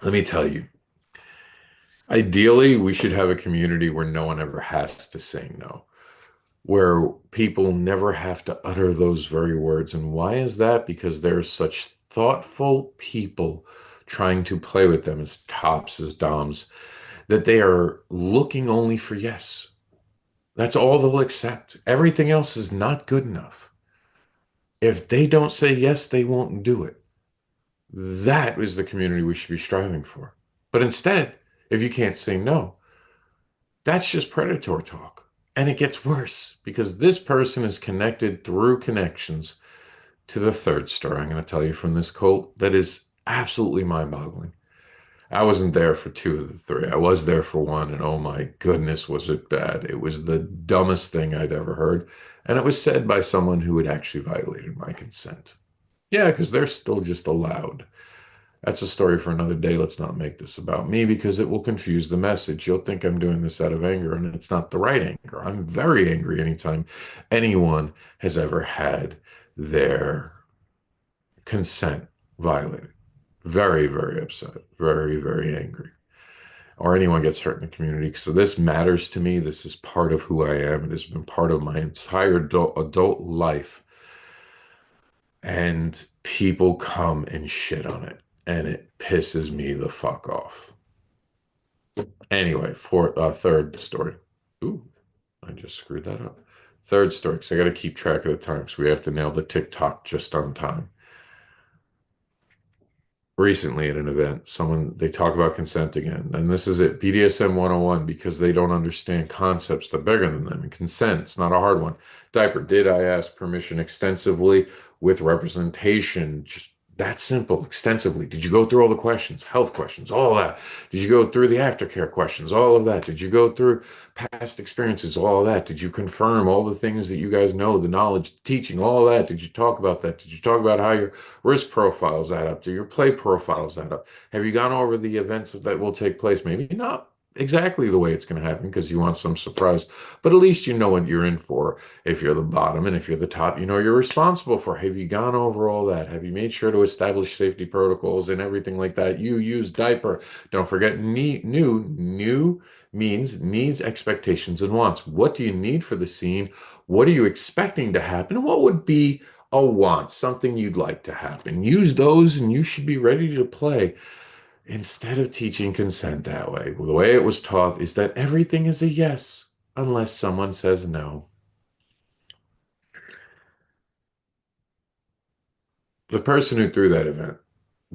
Let me tell you, ideally, we should have a community where no one ever has to say no, where people never have to utter those very words. And why is that? Because there's such thoughtful people trying to play with them as tops, as doms, that they are looking only for yes. That's all they'll accept. Everything else is not good enough. If they don't say yes, they won't do it. That is the community we should be striving for. But instead, if you can't say no, that's just predator talk. And it gets worse because this person is connected through connections to the third story I'm going to tell you from this cult that is absolutely mind boggling. I wasn't there for two of the three. I was there for one, and oh my goodness, was it bad. It was the dumbest thing I'd ever heard. And it was said by someone who had actually violated my consent. Yeah, because they're still just allowed. That's a story for another day. Let's not make this about me because it will confuse the message. You'll think I'm doing this out of anger, and it's not the right anger. I'm very angry anytime anyone has ever had their consent violated. Very, very upset. Very, very angry. Or anyone gets hurt in the community. So this matters to me. This is part of who I am. It has been part of my entire adult life. And people come and shit on it. And it pisses me the fuck off. Anyway, third story. Ooh, I just screwed that up. Third story, because I got to keep track of the time. So we have to nail the TikTok just on time. Recently at an event, someone they talk about consent again, and this is it, BDSM 101, because they don't understand concepts that are bigger than them. And consent, it's not a hard one. Diaper, did I ask permission extensively with representation? Just that simple, extensively. Did you go through all the questions, health questions, all that? Did you go through the aftercare questions, all of that? Did you go through past experiences, all of that? Did you confirm all the things that you guys know, the knowledge, teaching, all that? Did you talk about that? Did you talk about how your risk profiles add up? Do your play profiles add up? Have you gone over the events that will take place? Maybe not exactly the way it's going to happen because you want some surprise, but at least you know what you're in for. If you're the bottom and if you're the top, you know you're responsible for. Have you gone over all that? Have you made sure to establish safety protocols and everything like that? You use diaper. Don't forget new means needs, expectations, and wants. What do you need for the scene? What are you expecting to happen? What would be a want, something you'd like to happen? Use those and you should be ready to play. Instead of teaching consent that way, well, the way it was taught is that everything is a yes unless someone says no. The person who threw that event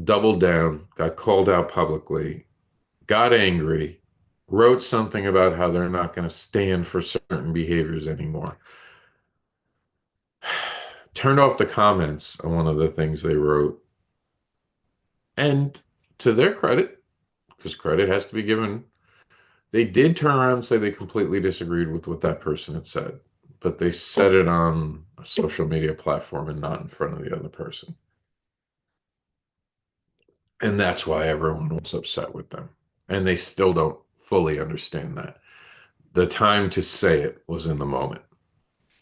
doubled down, got called out publicly, got angry, wrote something about how they're not going to stand for certain behaviors anymore, turned off the comments on one of the things they wrote. And to their credit, because credit has to be given, they did turn around and say they completely disagreed with what that person had said, but they said it on a social media platform and not in front of the other person. And that's why everyone was upset with them. And they still don't fully understand that. The time to say it was in the moment.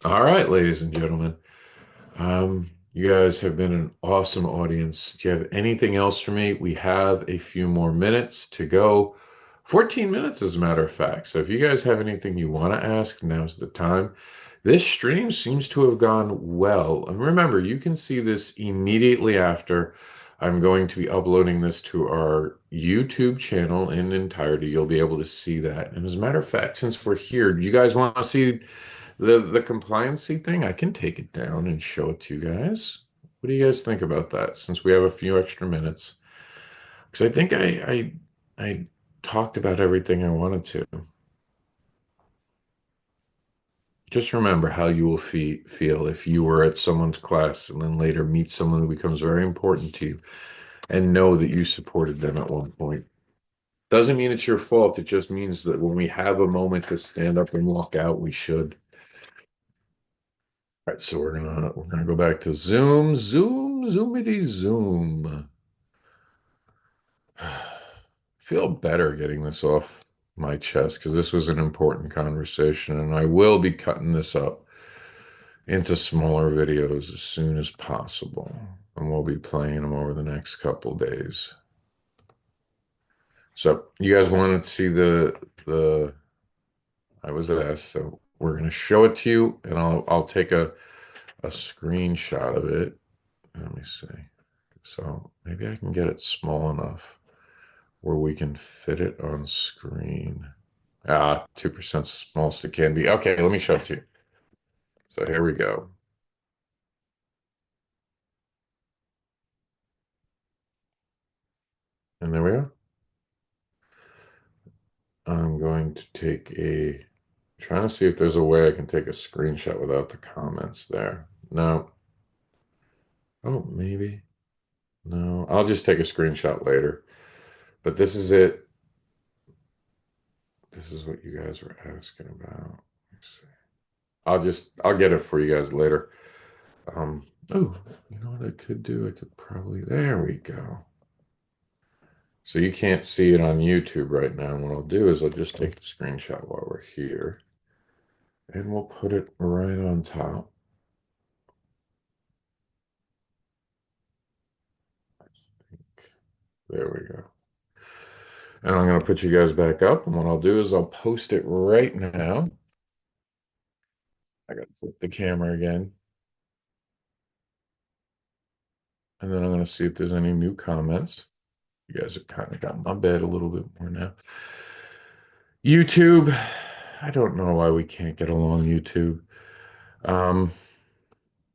All right, ladies and gentlemen. You guys have been an awesome audience. Do you have anything else for me? We have a few more minutes to go. 14 minutes, as a matter of fact. So if you guys have anything you want to ask, now's the time. This stream seems to have gone well. And remember, you can see this immediately after. I'm going to be uploading this to our YouTube channel in entirety. You'll be able to see that. And as a matter of fact, since we're here, do you guys want to see the compliancy thing? I can take it down and show it to you guys. What do you guys think about that? Since we have a few extra minutes, because I think I talked about everything I wanted to. Just remember how you will feel if you were at someone's class and then later meet someone who becomes very important to you and know that you supported them at one point. Doesn't mean it's your fault. It just means that when we have a moment to stand up and walk out, we should. All right, so we're gonna go back to Zoom, Zoomity Zoom. Feel better getting this off my chest because this was an important conversation, and I will be cutting this up into smaller videos as soon as possible, and we'll be playing them over the next couple days. So you guys wanted to see the I was asked, so we're gonna show it to you, and I'll take a screenshot of it. Let me see. So maybe I can get it small enough where we can fit it on screen. 2% smallest it can be. Okay, let me show it to you. So here we go. And there we go. I'm going to trying to see if there's a way I can take a screenshot without the comments there. No. Oh, maybe. No, I'll just take a screenshot later. But this is it. This is what you guys were asking about. Let's see. I'll get it for you guys later. Oh, you know what I could do? I could probably, there we go. So you can't see it on YouTube right now. What I'll do is I'll just take the screenshot while we're here and we'll put it right on top. I think. There we go. And I'm going to put you guys back up. And what I'll do is I'll post it right now. I got to flip the camera again. And then I'm going to see if there's any new comments. You guys have kind of got my bed a little bit more now. YouTube. I don't know why we can't get along YouTube. Um,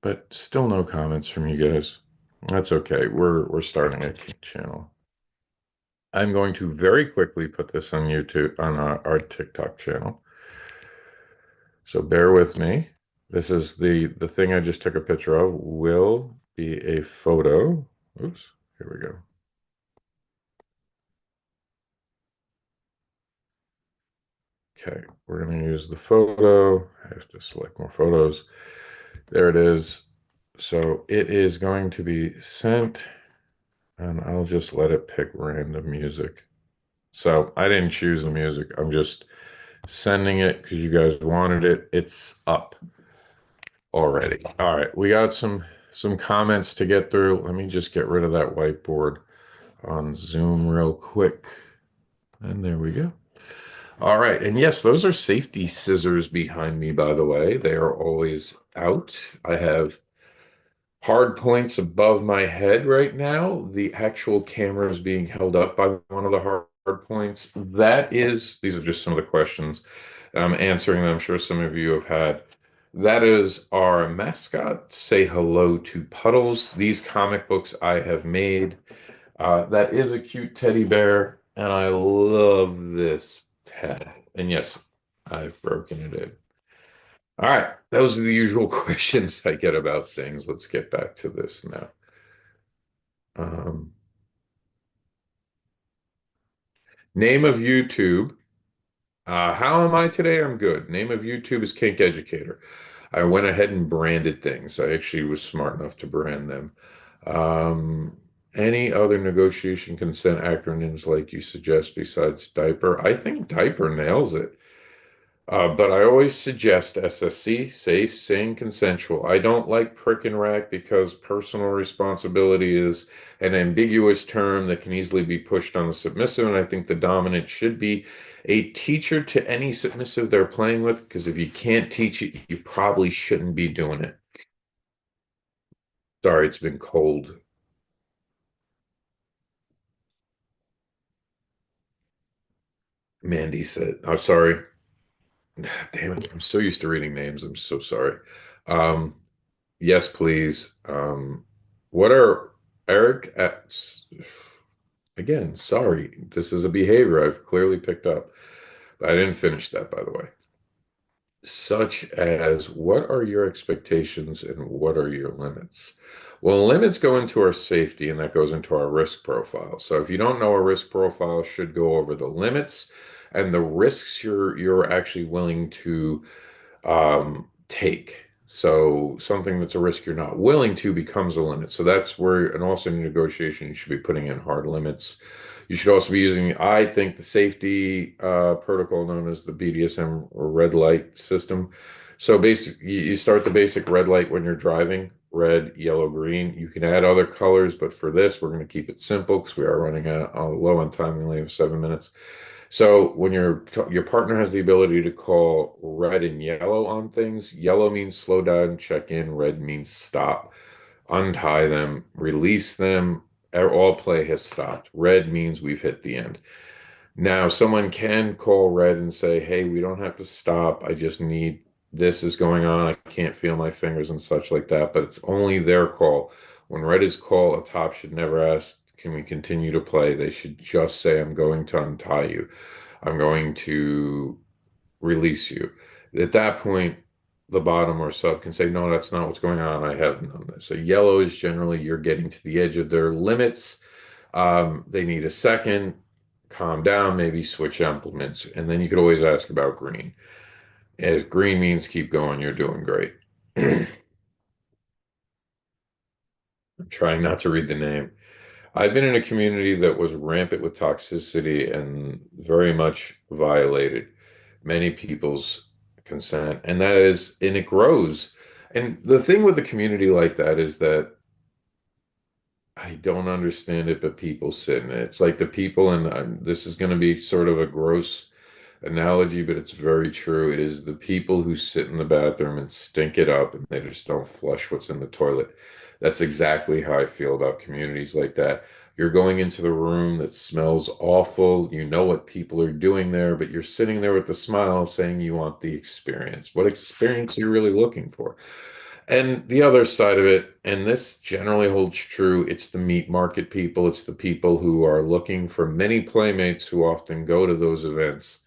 but still no comments from you guys. That's okay. We're starting a Kink channel. I'm going to very quickly put this on YouTube on our TikTok channel. So bear with me. This is the thing I just took a picture of will be a photo. Oops, here we go. Okay, we're going to use the photo. I have to select more photos. There it is. So it is going to be sent, and I'll just let it pick random music. So I didn't choose the music. I'm just sending it because you guys wanted it. It's up already. All right, we got some comments to get through. Let me just get rid of that whiteboard on Zoom real quick. And there we go. All right, and yes, those are safety scissors behind me, by the way. They are always out. I have hard points above my head right now. The actual camera is being held up by one of the hard points. These are just some of the questions I'm answering that I'm sure some of you have had. That is our mascot. Say hello to Puddles. These comic books I have made. That is a cute teddy bear, and I love this pet. And yes, I've broken it in. All right, those are the usual questions I get about things. Let's get back to this now. Um, Name of YouTube. How am I today? I'm good. Name of YouTube is Kink Educator. I went ahead and branded things. I actually was smart enough to brand them. Um, any other negotiation consent acronyms like you suggest besides diaper? I think diaper nails it. But I always suggest SSC, safe, sane, consensual. I don't like prick and rack because personal responsibility is an ambiguous term that can easily be pushed on the submissive, and I think the dominant should be a teacher to any submissive they're playing with, because if you can't teach it, you probably shouldn't be doing it. Sorry, it's been cold. Mandy said, I'm sorry. Damn it, I'm so used to reading names. I'm so sorry. Um, Yes, please. What are Eric again, sorry. This is a behavior I've clearly picked up. But I didn't finish that, by the way. Such as what are your expectations and what are your limits? Well, limits go into our safety and that goes into our risk profile. So if you don't know a risk profile, should go over the limits and the risks you're actually willing to take. So something that's a risk you're not willing to becomes a limit. So that's where, and also in negotiation, you should be putting in hard limits. You should also be using, I think, the safety protocol known as the BDSM or red light system. So basically, you start the basic red light when you're driving, red, yellow, green. You can add other colors, but for this, we're going to keep it simple because we are running low on time. We only have 7 minutes. So when your partner has the ability to call red and yellow on things, yellow means slow down, check in, red means stop. Untie them, release them, all play has stopped. Red means we've hit the end. Now, someone can call red and say, hey, we don't have to stop. I just need this is going on. I can't feel my fingers and such like that, but it's only their call. When red is called, a top should never ask, can we continue to play? They should just say, I'm going to untie you. I'm going to release you. At that point, the bottom or sub can say, no, that's not what's going on. I have none of this. So yellow is generally you're getting to the edge of their limits. They need a second. calm down, maybe switch implements. And then you could always ask about green. If green means keep going, you're doing great. I'm trying not to read the name. I've been in a community that was rampant with toxicity and very much violated many people's consent. And it grows. And the thing with a community like that is that I don't understand it, but people sit in it. It's like the people, and this is going to be sort of a gross analogy, but it's very true. It is the people who sit in the bathroom and stink it up and they just don't flush what's in the toilet. That's exactly how I feel about communities like that. You're going into the room that smells awful. You know what people are doing there, but you're sitting there with a smile saying you want the experience. What experience are you really looking for? And the other side of it, and this generally holds true, it's the meat market people. It's the people who are looking for many playmates who often go to those events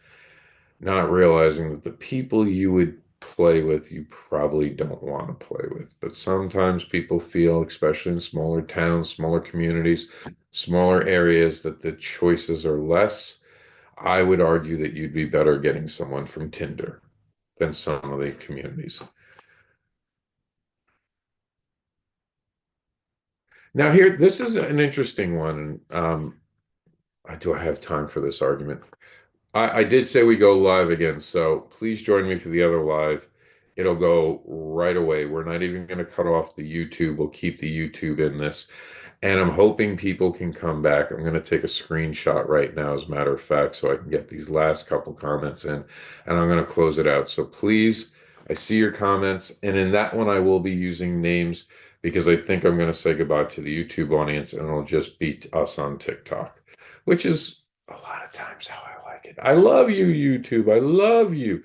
not realizing that the people you would play with, you probably don't want to play with. But sometimes people feel, especially in smaller towns, smaller communities, smaller areas, that the choices are less. I would argue that you'd be better getting someone from Tinder than some of the communities. Now, here, this is an interesting one. Do I have time for this argument? I did say we go live again, so please join me for the other live. It'll go right away. We're not even going to cut off the YouTube. We'll keep the YouTube in this. And I'm hoping people can come back. I'm going to take a screenshot right now, as a matter of fact, so I can get these last couple comments in, and I'm going to close it out. So please, I see your comments, and in that one, I will be using names because I think I'm going to say goodbye to the YouTube audience, and it'll just be us on TikTok, which is a lot of times how I like it. I love you, YouTube. I love you.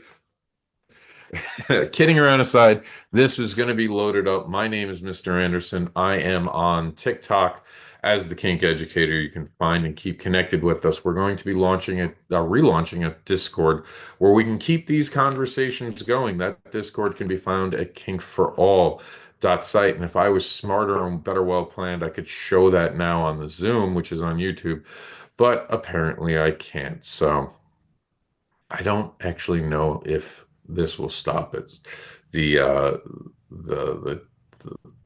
Kidding around aside, this is going to be loaded up. My name is Mr. Anderson. I am on TikTok as the Kink Educator. You can find and keep connected with us. We're going to be relaunching a Discord where we can keep these conversations going. That Discord can be found at kinkforall.site. And if I was smarter and better well planned, I could show that now on the Zoom, which is on YouTube. But apparently I can't. So I don't actually know if this will stop it. The the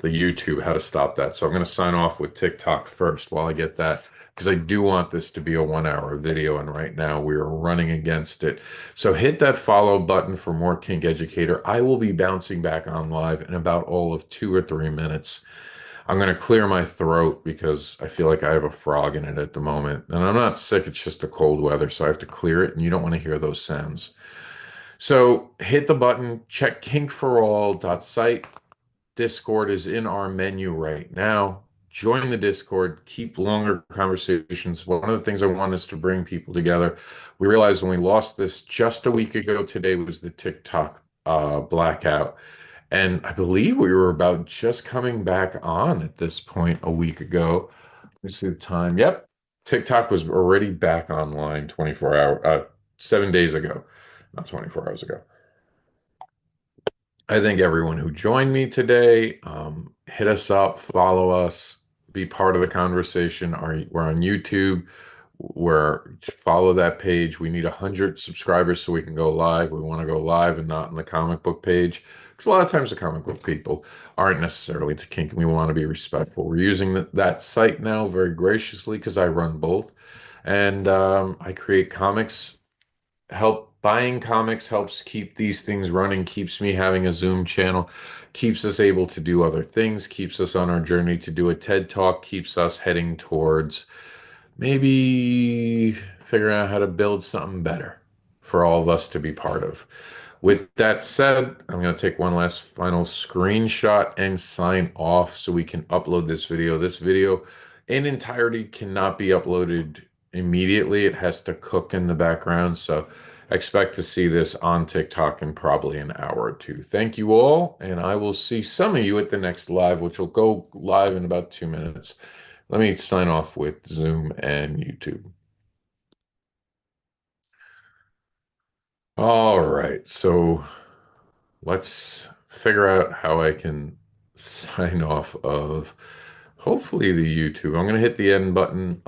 the YouTube, how to stop that. So I'm going to sign off with TikTok first while I get that because I do want this to be a 1 hour video, and right now we are running against it. So hit that follow button for more Kink Educator. I will be bouncing back on live in about all of 2 or 3 minutes. I'm going to clear my throat because I feel like I have a frog in it at the moment. And I'm not sick, it's just the cold weather, so I have to clear it, and you don't want to hear those sounds. So hit the button, check kinkforall.site. Discord is in our menu right now. Join the Discord, keep longer conversations. One of the things I want is to bring people together. We realized when we lost this just a week ago, today was the TikTok blackout. And I believe we were about just coming back on at this point a week ago. Let me see the time. Yep. TikTok was already back online 24 hours, 7 days ago, not 24 hours ago. I thank everyone who joined me today. Hit us up, follow us, be part of the conversation. We're on YouTube. Follow that page. We need 100 subscribers so we can go live. We want to go live and not in the comic book page because a lot of times the comic book people aren't necessarily to kink, and we want to be respectful. We're using that site now very graciously because I run both, and I create comics. Help buying comics helps keep these things running, keeps me having a Zoom channel, keeps us able to do other things, keeps us on our journey to do a TED Talk, keeps us heading towards maybe figuring out how to build something better for all of us to be part of. With that said, I'm going to take one last final screenshot and sign off so we can upload this video. This video in entirety cannot be uploaded immediately. It has to cook in the background. So expect to see this on TikTok in probably an hour or two. Thank you all, and I will see some of you at the next live, which will go live in about 2 minutes. Let me sign off with Zoom and YouTube. All right, so let's figure out how I can sign off of hopefully the YouTube. I'm going to hit the end button.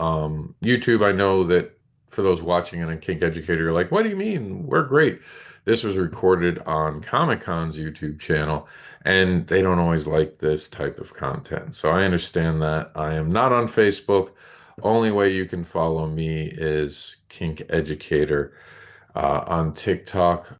YouTube, I know that for those watching on a Kink Educator, you're like, what do you mean? We're great. This was recorded on Comic Con's YouTube channel, and they don't always like this type of content. So I understand that. I am not on Facebook. Only way you can follow me is Kink Educator. On TikTok,